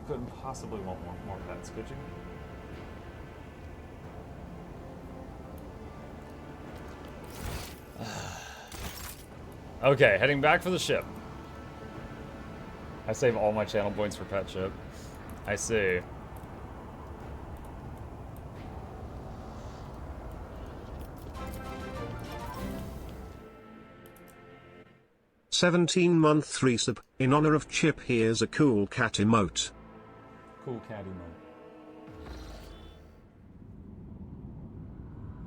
couldn't possibly want more pets, could you? Okay, heading back for the ship. I save all my channel points for pet ship. I see. $17-month resub. In honor of Chip, here's a cool cat emote. Cool cat emote.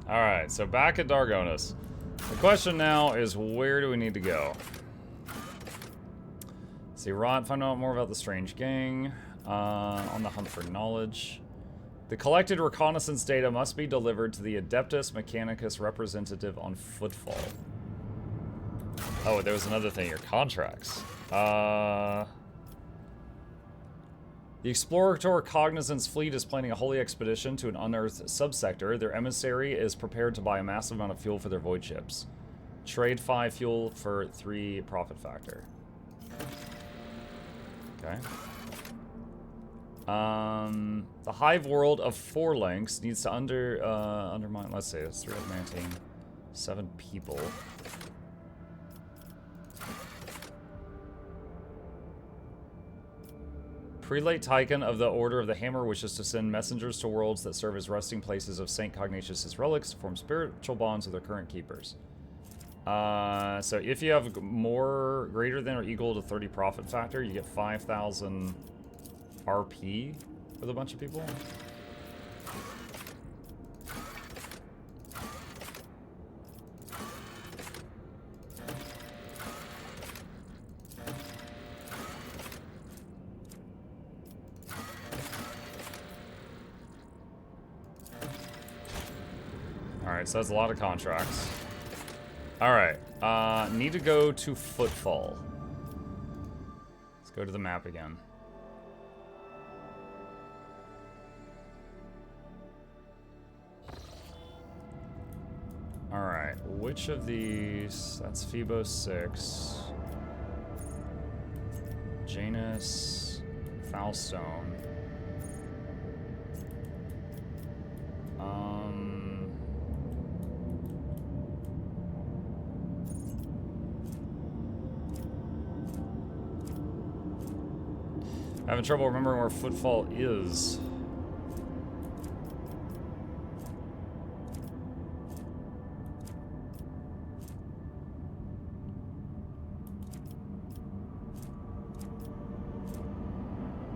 Alright, so back at Dargonis. The question now is, where do we need to go? See, find out more about the strange gang. On the hunt for knowledge. The collected reconnaissance data must be delivered to the Adeptus Mechanicus representative on Footfall. Oh, there was another thing, your contracts. The Explorator Cognizance fleet is planning a holy expedition to an unearthed subsector. Their emissary is prepared to buy a massive amount of fuel for their void ships. Trade 5 fuel for 3 profit factor. Okay. The hive world of 4 links needs to undermine, let's say, it's 3 of 19, 7 people. Prelate Tychon of the Order of the Hammer wishes to send messengers to worlds that serve as resting places of St. Cognatius' relics to form spiritual bonds with their current keepers. So if you have more, greater than or equal to 30 profit factor, you get 5,000 RP with a bunch of people. Alright, so that's a lot of contracts. Alright, need to go to Footfall. Let's go to the map again. Alright, which of these? That's Phoebo 6. Janus, Foulstone. Having trouble remembering where Footfall is.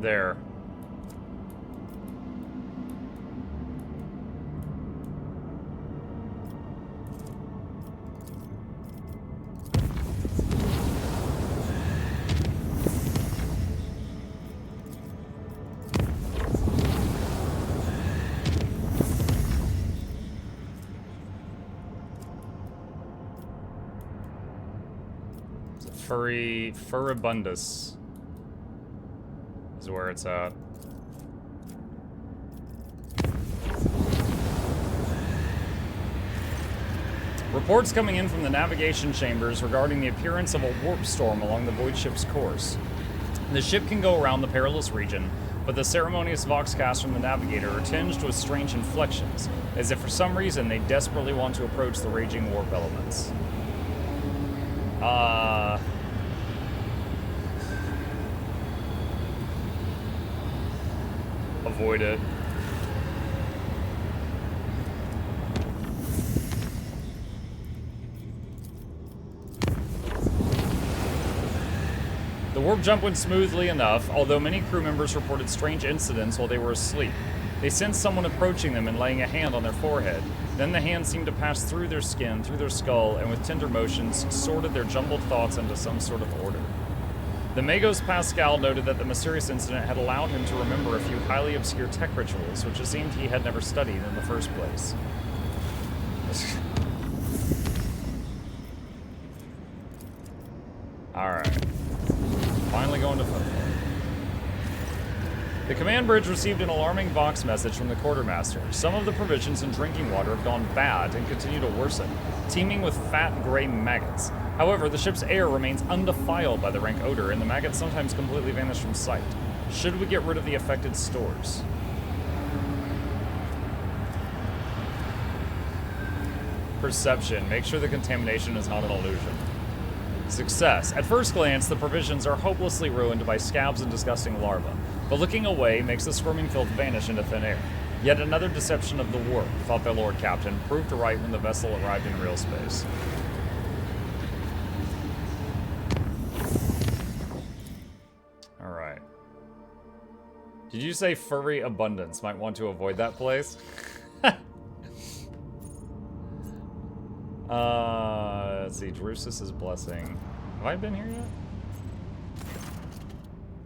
There. Furibundus is where it's at. Reports coming in from the navigation chambers regarding the appearance of a warp storm along the void ship's course. The ship can go around the perilous region, but the ceremonious voxcasts from the navigator are tinged with strange inflections, as if for some reason they desperately want to approach the raging warp elements. Avoid it. The warp jump went smoothly enough, although many crew members reported strange incidents while they were asleep. They sensed someone approaching them and laying a hand on their forehead. Then the hand seemed to pass through their skin, through their skull, and with tender motions, sorted their jumbled thoughts into some sort of order. The Magos Pascal noted that the mysterious incident had allowed him to remember a few highly obscure tech rituals, which it seemed he had never studied in the first place. Alright. Finally going to Football. The command bridge received an alarming Vox message from the quartermaster. Some of the provisions and drinking water have gone bad and continue to worsen, teeming with fat gray maggots. However, the ship's air remains undefiled by the rank odor, and the maggots sometimes completely vanish from sight. Should we get rid of the affected stores? Perception. Make sure the contamination is not an illusion. Success. At first glance, the provisions are hopelessly ruined by scabs and disgusting larvae, but looking away makes the squirming filth vanish into thin air. Yet another deception of the warp, thought their Lord Captain, proved right when the vessel arrived in real space. Alright. Did you say furry abundance? Might want to avoid that place? Let's see, Drusus' blessing. Have I been here yet?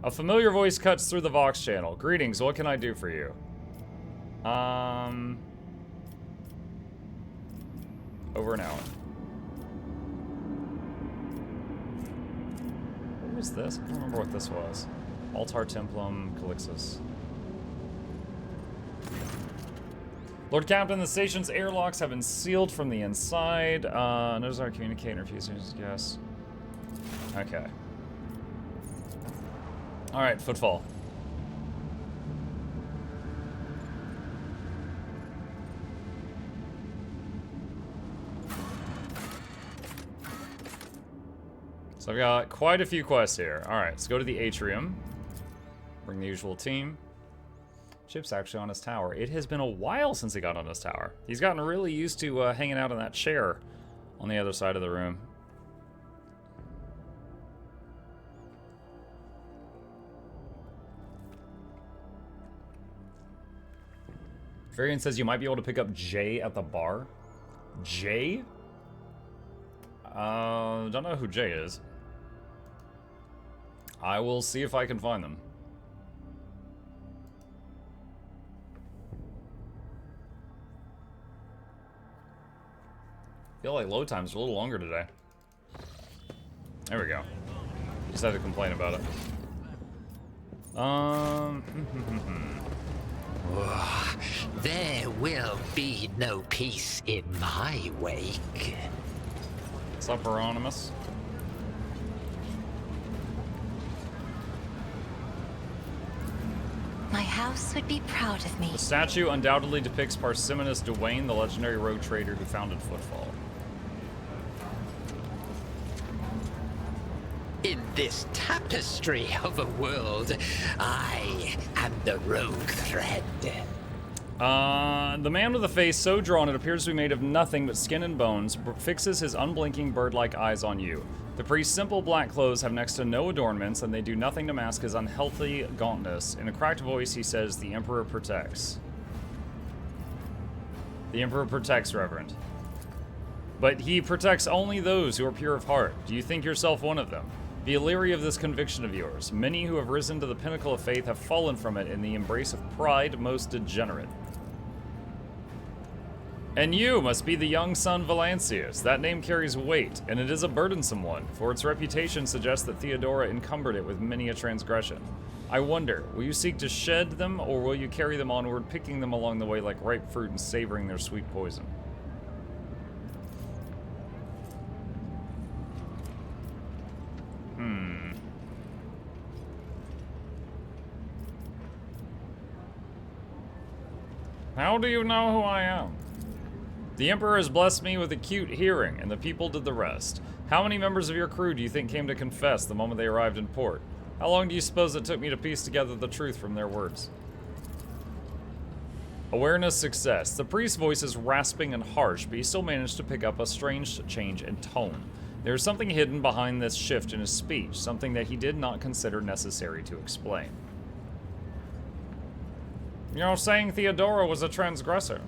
A familiar voice cuts through the Vox channel. Greetings, what can I do for you? Over and out. What was this? I don't remember what this was. Altar Templum Calixus. Lord Captain, the station's airlocks have been sealed from the inside. Notice our communicator fuses, yes. Okay. Alright, footfall. So I've got quite a few quests here. Alright, let's go to the atrium. Bring the usual team. Chip's actually on his tower. It has been a while since he got on his tower. He's gotten really used to hanging out in that chair on the other side of the room. Varian says you might be able to pick up Jay at the bar. Jay? Don't know who Jay is. I will see if I can find them. I feel like load times are a little longer today. There we go. Just had to complain about it. There will be no peace in my wake. What's up, Hieronymus? My house would be proud of me. The statue undoubtedly depicts Parsimonius Duane, the legendary rogue trader who founded Footfall. In this tapestry of a world, I am the rogue thread. The man with a face so drawn it appears to be made of nothing but skin and bones fixes his unblinking bird-like eyes on you. The priest's simple black clothes have next to no adornments, and they do nothing to mask his unhealthy gauntness. In a cracked voice, he says, "The Emperor protects." The Emperor protects, Reverend. But he protects only those who are pure of heart. Do you think yourself one of them? Be leery of this conviction of yours. Many who have risen to the pinnacle of faith have fallen from it in the embrace of pride most degenerate. And you must be the young son Valancius. That name carries weight, and it is a burdensome one, for its reputation suggests that Theodora encumbered it with many a transgression. I wonder, will you seek to shed them, or will you carry them onward, picking them along the way like ripe fruit and savoring their sweet poison? How do you know who I am? The Emperor has blessed me with acute hearing, and the people did the rest. How many members of your crew do you think came to confess the moment they arrived in port? How long do you suppose it took me to piece together the truth from their words? Awareness success. The priest's voice is rasping and harsh, but he still managed to pick up a strange change in tone. There is something hidden behind this shift in his speech, something that he did not consider necessary to explain. You're saying Theodora was a transgressor?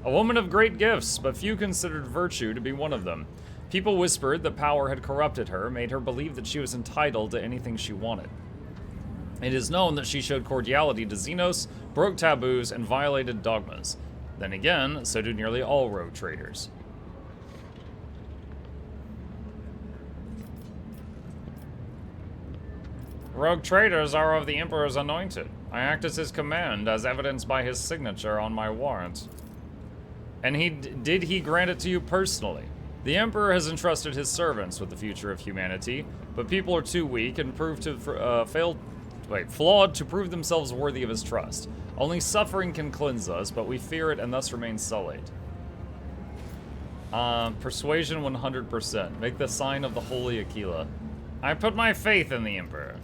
A woman of great gifts, but few considered virtue to be one of them. People whispered that power had corrupted her, made her believe that she was entitled to anything she wanted. It is known that she showed cordiality to Xenos, broke taboos, and violated dogmas. Then again, so do nearly all rogue traders. Rogue traders are of the Emperor's anointed. I act as his command, as evidenced by his signature on my warrant. And did he grant it to you personally? The Emperor has entrusted his servants with the future of humanity, but people are too weak and flawed to prove themselves worthy of his trust. Only suffering can cleanse us, but we fear it and thus remain sullied. Persuasion 100%. Make the sign of the Holy Aquila. I put my faith in the Emperor.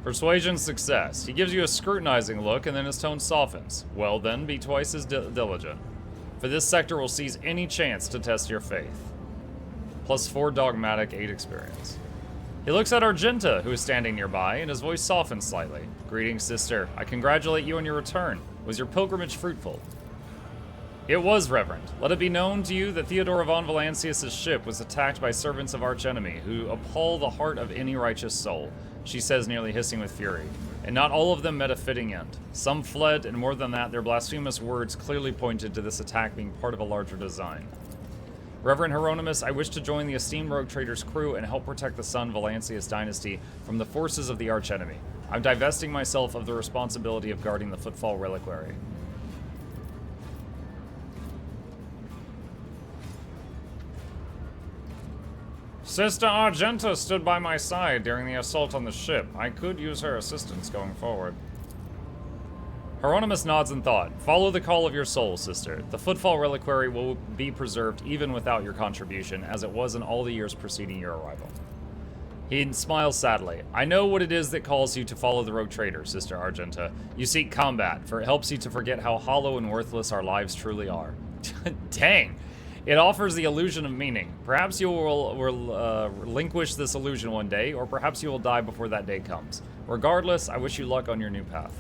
Persuasion success. He gives you a scrutinizing look and then his tone softens. Well then, be twice as diligent. For this sector will seize any chance to test your faith. Plus 4 dogmatic, 8 experience. He looks at Argenta, who is standing nearby, and his voice softens slightly. Greetings, sister. I congratulate you on your return. Was your pilgrimage fruitful? It was, Reverend. Let it be known to you that Theodora von Valancius' ship was attacked by servants of archenemy, who appall the heart of any righteous soul, she says, nearly hissing with fury. And not all of them met a fitting end. Some fled, and more than that, their blasphemous words clearly pointed to this attack being part of a larger design. Reverend Hieronymus, I wish to join the esteemed rogue trader's crew and help protect the Sun Valancius dynasty from the forces of the archenemy. I'm divesting myself of the responsibility of guarding the Footfall Reliquary. Sister Argenta stood by my side during the assault on the ship. I could use her assistance going forward. Hieronymus nods in thought. Follow the call of your soul, sister. The Footfall Reliquary will be preserved even without your contribution, as it was in all the years preceding your arrival. He smiles sadly. I know what it is that calls you to follow the rogue trader, Sister Argenta. You seek combat, for it helps you to forget how hollow and worthless our lives truly are. Dang! It offers the illusion of meaning. Perhaps you will relinquish this illusion one day, or perhaps you will die before that day comes. Regardless, I wish you luck on your new path.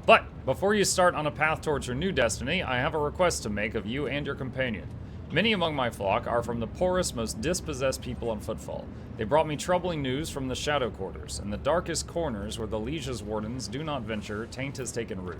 But, before you start on a path towards your new destiny, I have a request to make of you and your companion. Many among my flock are from the poorest, most dispossessed people on Footfall. They brought me troubling news from the Shadow Quarters. In the darkest corners where the Liege's wardens do not venture, taint has taken root.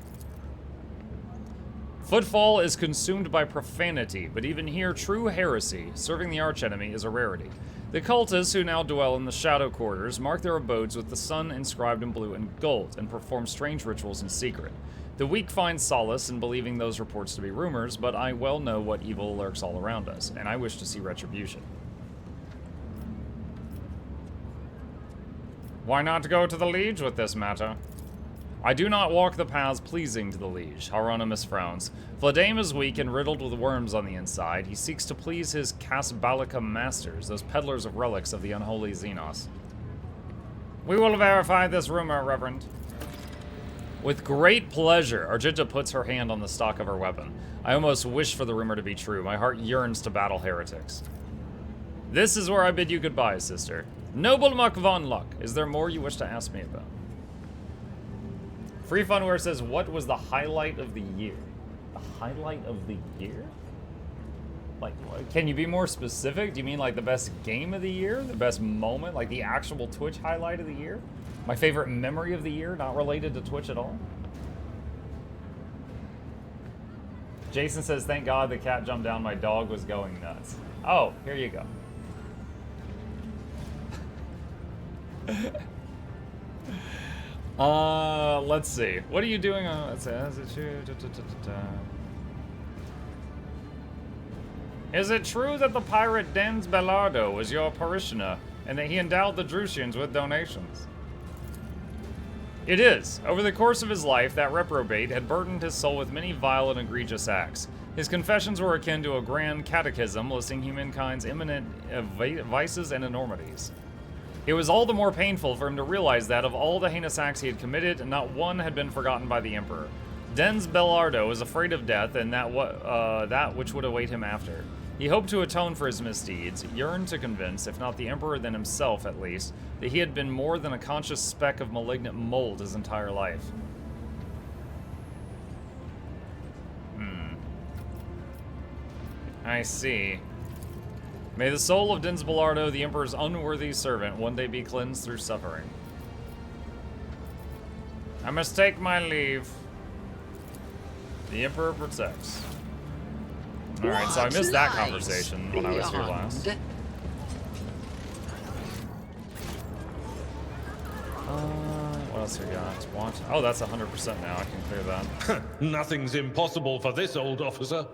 Footfall is consumed by profanity, but even here, true heresy, serving the archenemy, is a rarity. The cultists who now dwell in the Shadow Quarters mark their abodes with the sun inscribed in blue and gold, and perform strange rituals in secret. The weak find solace in believing those reports to be rumors, but I well know what evil lurks all around us, and I wish to see retribution. Why not go to the Liege with this matter? I do not walk the paths pleasing to the Liege, Hieronymus frowns. Vladame is weak and riddled with worms on the inside. He seeks to please his Casbalica masters, those peddlers of relics of the unholy Xenos. We will verify this rumor, Reverend. With great pleasure, Argenta puts her hand on the stock of her weapon. I almost wish for the rumor to be true. My heart yearns to battle heretics. This is where I bid you goodbye, sister. Noble Muck von Luck, is there more you wish to ask me about? Free Funware says, what was the highlight of the year? The highlight of the year? Like, can you be more specific? Do you mean like the best game of the year? The best moment? Like the actual Twitch highlight of the year? My favorite memory of the year, not related to Twitch at all? Jason says, thank God the cat jumped down. My dog was going nuts. Oh, here you go. Let's see. What are you doing on... Is it true that the pirate Dens Bellardo was your parishioner, and that he endowed the Drusians with donations? It is. Over the course of his life, that reprobate had burdened his soul with many vile and egregious acts. His confessions were akin to a grand catechism listing humankind's imminent vices and enormities. It was all the more painful for him to realize that of all the heinous acts he had committed, not one had been forgotten by the Emperor. Dens Bellardo was afraid of death and that which would await him after. He hoped to atone for his misdeeds, yearned to convince, if not the Emperor then himself at least, that he had been more than a conscious speck of malignant mold his entire life. I see. May the soul of Dens Bellardo, the Emperor's unworthy servant, one day be cleansed through suffering. I must take my leave. The Emperor protects. Alright, so I missed that conversation when I was here last. What else we got? Watch. Oh, that's 100% now. I can clear that. Nothing's impossible for this old officer.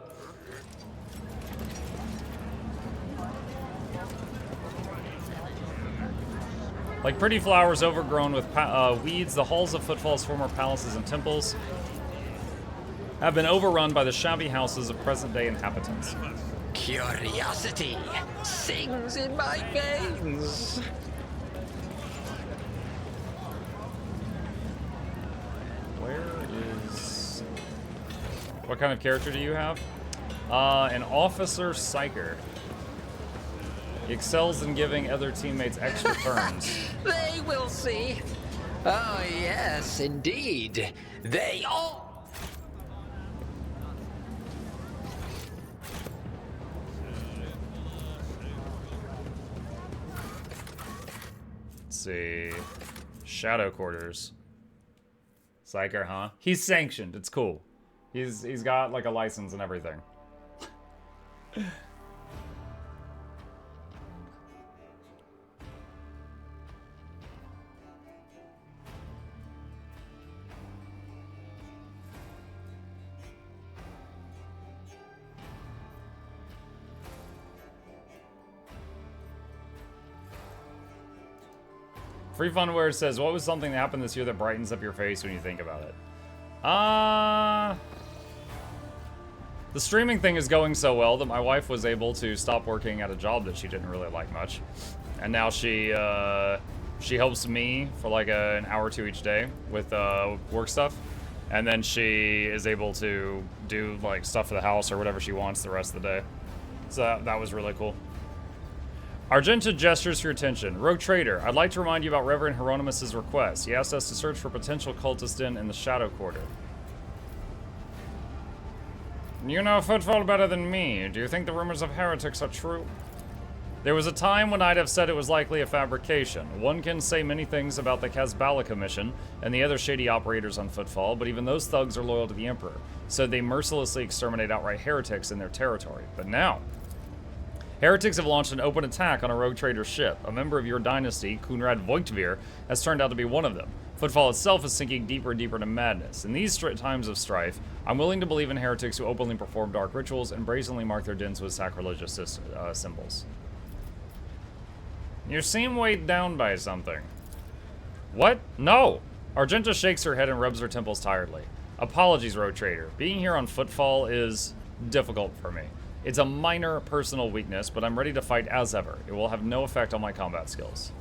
Like pretty flowers overgrown with weeds, the halls of Footfall's former palaces and temples have been overrun by the shabby houses of present-day inhabitants. Curiosity sings in my veins. Where is... What kind of character do you have? An officer psyker. He excels in giving other teammates extra turns. They will see. Oh, yes, indeed. They all... Let's see. Shadow quarters. Psyker, huh? He's sanctioned. It's cool. He's got like a license and everything. Free Funware says, what was something that happened this year that brightens up your face when you think about it? The streaming thing is going so well that my wife was able to stop working at a job that she didn't really like much. And now she helps me for like an hour or two each day with work stuff. And then she is able to do like stuff for the house or whatever she wants the rest of the day. So that was really cool. Argenta gestures for your attention. Rogue Trader, I'd like to remind you about Reverend Hieronymus' request. He asked us to search for potential cultists in the Shadow Quarter. You know Footfall better than me. Do you think the rumors of heretics are true? There was a time when I'd have said it was likely a fabrication. One can say many things about the Kazbala Commission and the other shady operators on Footfall, but even those thugs are loyal to the Emperor, so they mercilessly exterminate outright heretics in their territory. But now... heretics have launched an open attack on a rogue trader's ship. A member of your dynasty, Kunrad Voigtvir, has turned out to be one of them. Footfall itself is sinking deeper and deeper into madness. In these times of strife, I'm willing to believe in heretics who openly perform dark rituals and brazenly mark their dens with sacrilegious symbols. You seem weighed down by something. What? No! Argenta shakes her head and rubs her temples tiredly. Apologies, rogue trader. Being here on Footfall is difficult for me. It's a minor personal weakness, but I'm ready to fight as ever. It will have no effect on my combat skills.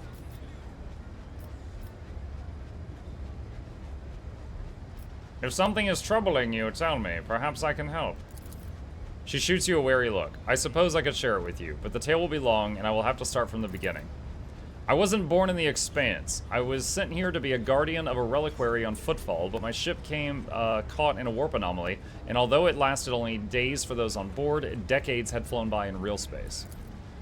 If something is troubling you, tell me. Perhaps I can help. She shoots you a wary look. I suppose I could share it with you, but the tale will be long, and I will have to start from the beginning. I wasn't born in the Expanse. I was sent here to be a guardian of a reliquary on Footfall, but my ship came caught in a warp anomaly, and although it lasted only days for those on board, decades had flown by in real space.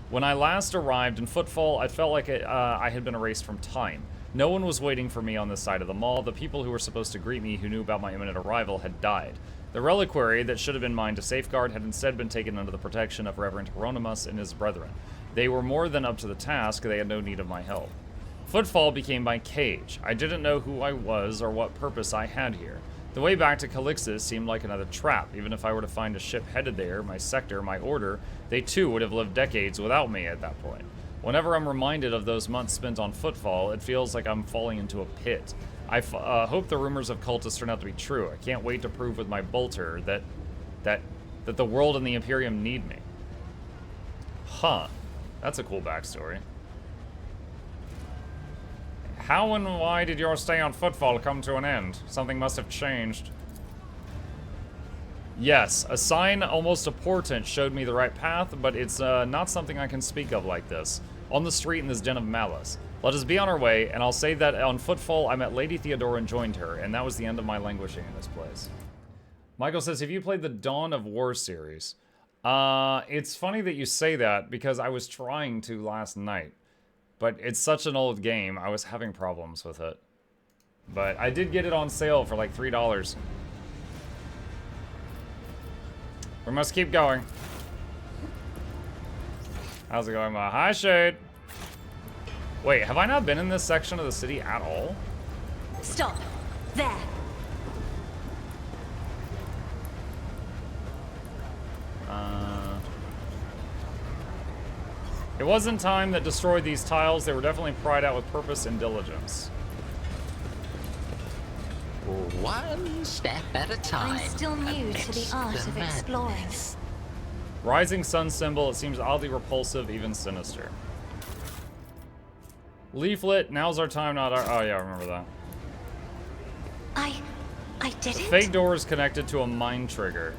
When I last arrived in Footfall, I felt like I had been erased from time. No one was waiting for me on this side of the mall. The people who were supposed to greet me, who knew about my imminent arrival, had died. The reliquary that should have been mine to safeguard had instead been taken under the protection of Reverend Hieronymus and his brethren. They were more than up to the task. They had no need of my help. Footfall became my cage. I didn't know who I was or what purpose I had here. The way back to Calixtus seemed like another trap. Even if I were to find a ship headed there, my sector, my order, they too would have lived decades without me at that point. Whenever I'm reminded of those months spent on Footfall, it feels like I'm falling into a pit. I hope the rumors of cultists turn out to be true. I can't wait to prove with my bolter that the world and the Imperium need me. Huh. That's a cool backstory. How and why did your stay on Footfall come to an end? Something must have changed. Yes, a sign, almost a portent, showed me the right path, but it's not something I can speak of like this. On the street in this den of malice. Let us be on our way, and I'll say that on Footfall I met Lady Theodora and joined her, and that was the end of my languishing in this place. Michael says, have you played the Dawn of War series? It's funny that you say that, because I was trying to last night. But it's such an old game, I was having problems with it. But I did get it on sale for like $3. We must keep going. How's it going, Ma? Hi, Shade. Wait, have I not been in this section of the city at all? Stop. There. It wasn't time that destroyed these tiles. They were definitely pried out with purpose and diligence. One step at a time. I'm still new to the art of exploring. Rising sun symbol. It seems oddly repulsive, even sinister. Leaflet. Now's our time, not our... Oh, yeah, I remember that. I did it? Fake door is connected to a mine trigger.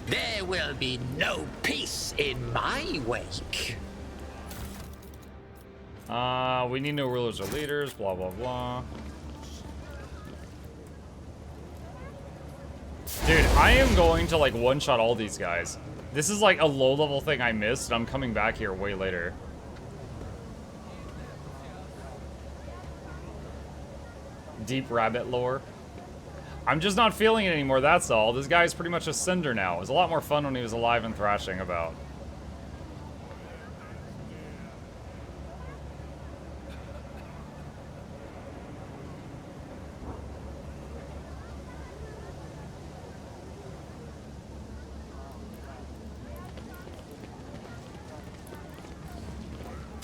There will be no peace in my wake. We need no rulers or leaders, blah, blah, blah. Dude, I am going to, like, one-shot all these guys. This is, like, a low-level thing I missed, and I'm coming back here way later. Deep rabbit lore. I'm just not feeling it anymore, that's all. This guy's pretty much a cinder now. It was a lot more fun when he was alive and thrashing about.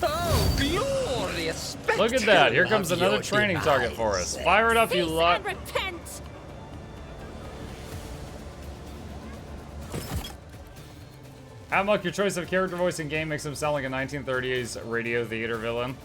Oh, glorious! Look at that. Here comes another training target for us. Fire it up, you lot. And repent! Amok, your choice of character voice in game makes him sound like a 1930s radio theater villain.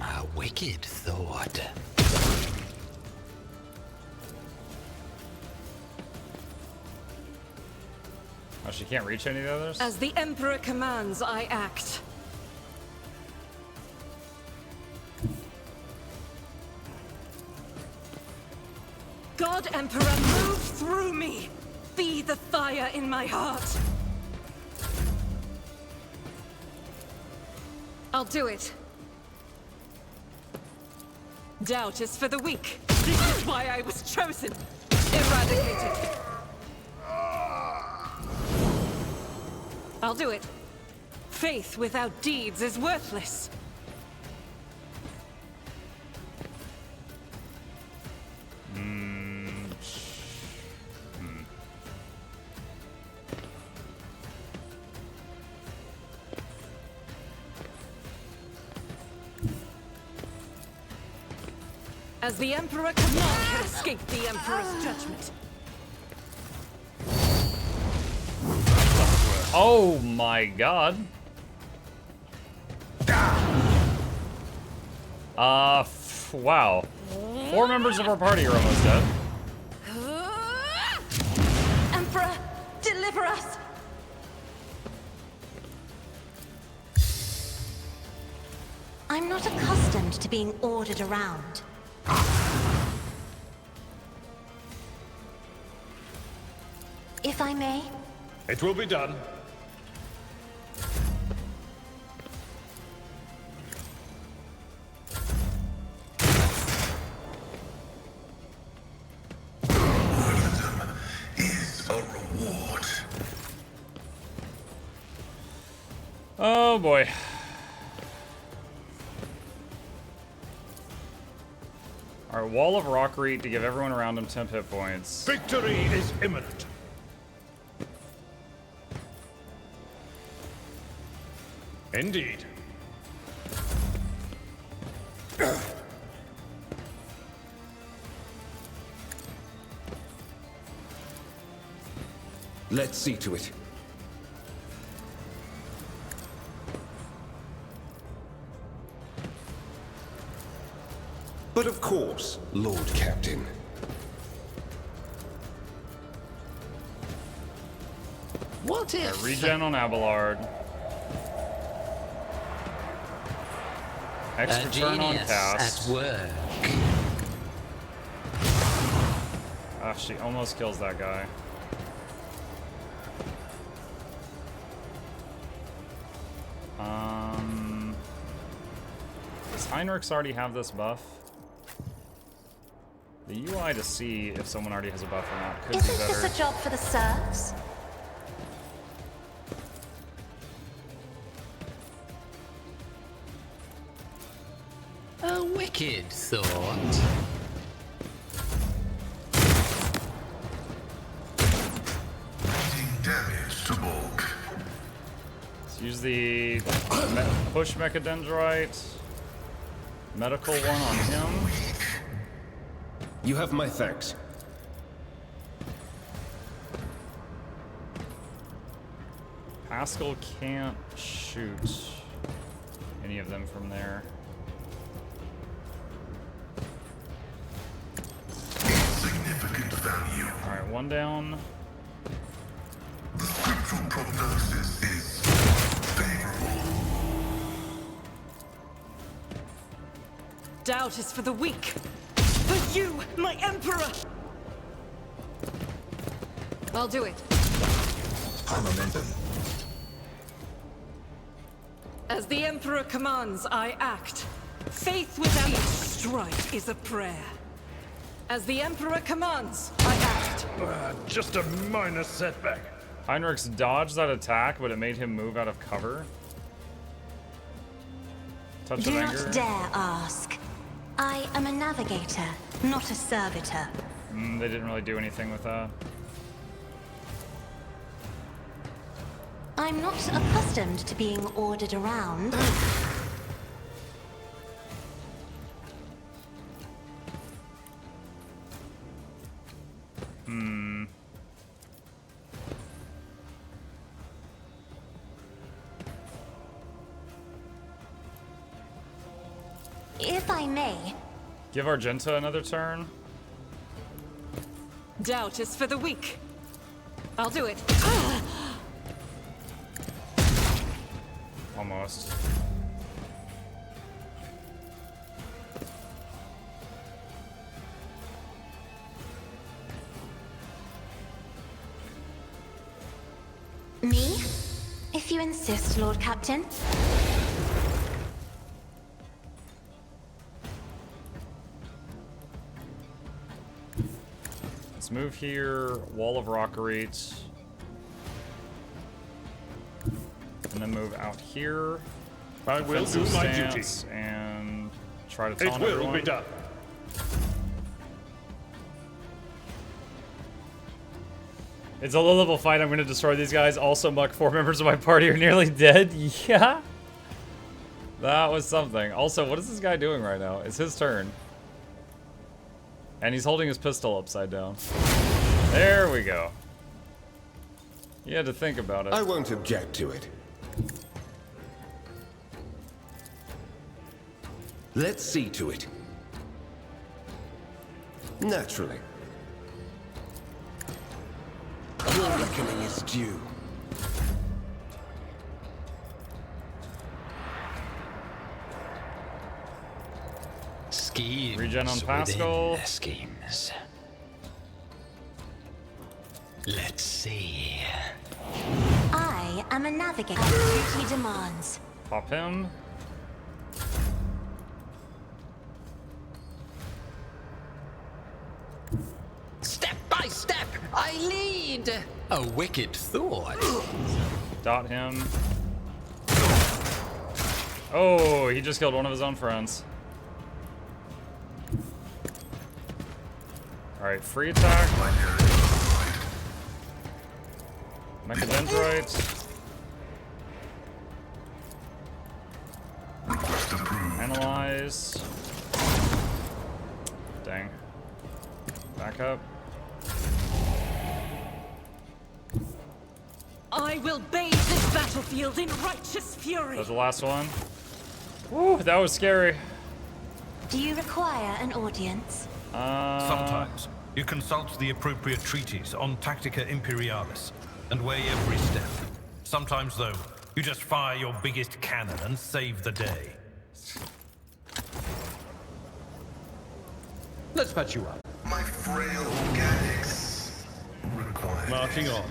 A wicked thought. Oh, she can't reach any of the others? As the Emperor commands, I act. God, Emperor, move through me! Be the fire in my heart! I'll do it. Doubt is for the weak. This is why I was chosen. Eradicated. I'll do it. Faith without deeds is worthless. As the Emperor commands, can escape the Emperor's judgment. Oh my god. Wow. 4 members of our party are almost dead. Emperor, deliver us! I'm not accustomed to being ordered around. If I may? It will be done. Is a reward. Oh boy. Alright, wall of rockery to give everyone around him 10 hit points. Victory is imminent. Indeed. Let's see to it. But of course, Lord Captain. What if... Regen on Abelard. a Extra turn on genius cast. at work? Ah, she almost kills that guy. Heinrichs already have this buff? The UI to see if someone already has a buff or not could be Isn't better. this a job for the serfs? A wicked thought. Dealing damage to bulk. Let's use the push mechadendrite. Medical one on him. You have my thanks. Pascal can't shoot any of them from there. Significant value. Alright, one down. The scriptural prognosis is favorable. Doubt is for the weak. For you, my Emperor! I'll do it. High momentum. As the Emperor commands, I act. Faith without each strike is a prayer. As the Emperor commands, I act. Just a minor setback. Heinrichs dodged that attack, but it made him move out of cover. Touch Do of not anger. dare ask. I am a navigator, not a servitor. They didn't really do anything with that. I'm not accustomed to being ordered around. If I may, Give Argenta another turn. Doubt is for the weak. I'll do it. Almost. me? If you insist, Lord Captain. Let's move here. Wall of Rockerate. And then move out here. I will do Defensive my duty. stance and try to It taunt will everyone. be done. It's a low-level fight. I'm going to destroy these guys. Also, Muck, 4 members of my party are nearly dead. Yeah. That was something. Also, what is this guy doing right now? It's his turn. And he's holding his pistol upside down. There we go. You had to think about it. I won't object to it. Let's see to it. Naturally. Your reckoning is due. Schemes Regen on within Pascal. the schemes. Let's see. I am a navigator. As duty demands. Pop him. Step by step, I lead. A wicked thought. Dot him. Oh, he just killed one of his own friends. Alright, free attack. Mechadendrite. Request approved. Analyze. Dang. Back up. I will bathe this battlefield in righteous fury. That was the last one. Woo, that was scary. Do you require an audience? Sometimes you consult the appropriate treatise on Tactica Imperialis and weigh every step. Sometimes, though, you just fire your biggest cannon and save the day. Let's patch you up. My frail organics require. Marching on.